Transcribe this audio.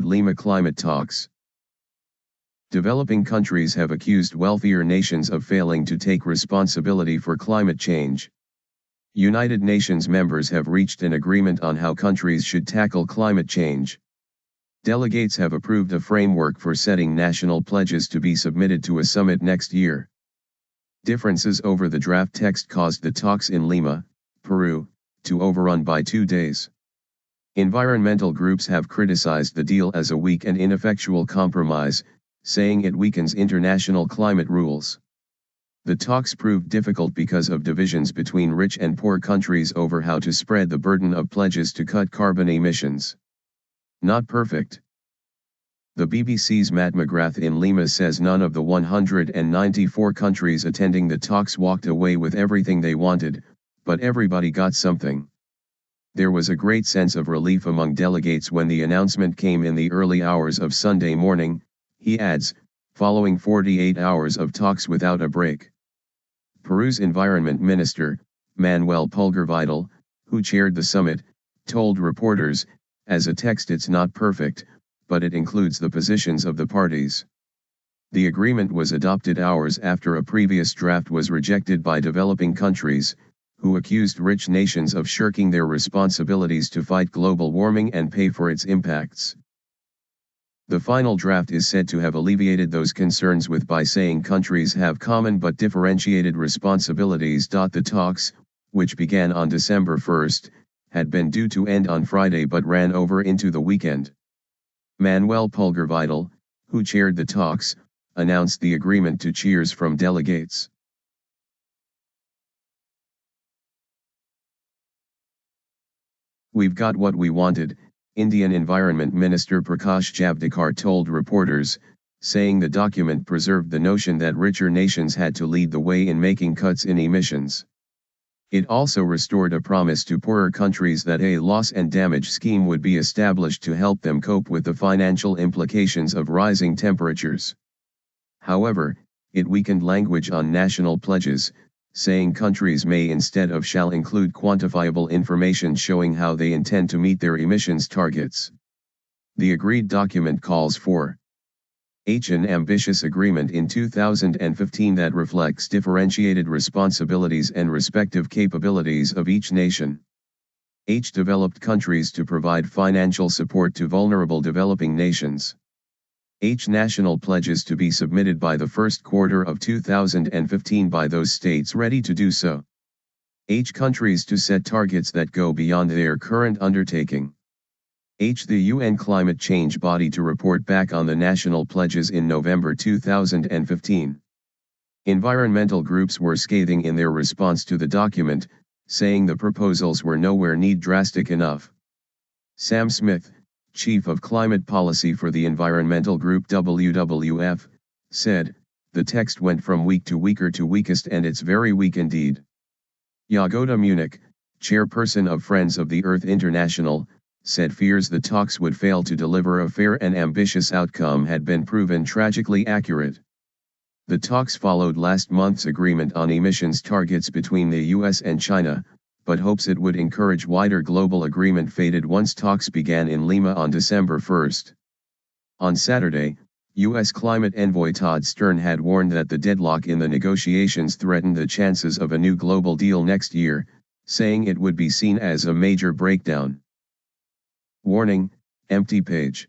Lima climate talks. Developing countries have accused wealthier nations of failing to take responsibility for climate change. United Nations members have reached an agreement on how countries should tackle climate change. Delegates have approved a framework for setting national pledges to be submitted to a summit next year. Differences over the draft text caused the talks in Lima, Peru, to overrun by 2 days. Environmental groups have criticized the deal as a weak and ineffectual compromise, saying it weakens international climate rules. The talks proved difficult because of divisions between rich and poor countries over how to spread the burden of pledges to cut carbon emissions. Not perfect. The BBC's Matt McGrath in Lima says none of the 194 countries attending the talks walked away with everything they wanted, but everybody got something. There was a great sense of relief among delegates when the announcement came in the early hours of Sunday morning, he adds, following 48 hours of talks without a break. Peru's Environment Minister, Manuel Pulgar-Vidal, who chaired the summit, told reporters, as a text it's not perfect, but it includes the positions of the parties. The agreement was adopted hours after a previous draft was rejected by developing countries, who accused rich nations of shirking their responsibilities to fight global warming and pay for its impacts. The final draft is said to have alleviated those concerns by saying countries have common but differentiated responsibilities. The talks, which began on December 1, had been due to end on Friday but ran over into the weekend. Manuel Pulgar-Vidal, who chaired the talks, announced the agreement to cheers from delegates. "We've got what we wanted," Indian Environment Minister Prakash Javadekar told reporters, saying the document preserved the notion that richer nations had to lead the way in making cuts in emissions. It also restored a promise to poorer countries that a loss and damage scheme would be established to help them cope with the financial implications of rising temperatures. However, it weakened language on national pledges, saying countries may instead of shall include quantifiable information showing how they intend to meet their emissions targets. The agreed document calls for an ambitious agreement in 2015 that reflects differentiated responsibilities and respective capabilities of each nation. Developed countries to provide financial support to vulnerable developing nations. National pledges to be submitted by the first quarter of 2015 by those states ready to do so. Countries to set targets that go beyond their current undertaking. The UN climate change body to report back on the national pledges in November 2015. Environmental groups were scathing in their response to the document, saying the proposals were nowhere near drastic enough. Sam Smith, Chief of Climate Policy for the environmental group WWF, said, "The text went from weak to weaker to weakest and it's very weak indeed." Jagoda Munich, chairperson of Friends of the Earth International, said fears the talks would fail to deliver a fair and ambitious outcome had been proven tragically accurate. The talks followed last month's agreement on emissions targets between the US and China, but hopes it would encourage wider global agreement faded once talks began in Lima on December 1. On Saturday, U.S. climate envoy Todd Stern had warned that the deadlock in the negotiations threatened the chances of a new global deal next year, saying it would be seen as a major breakdown. Warning, empty page.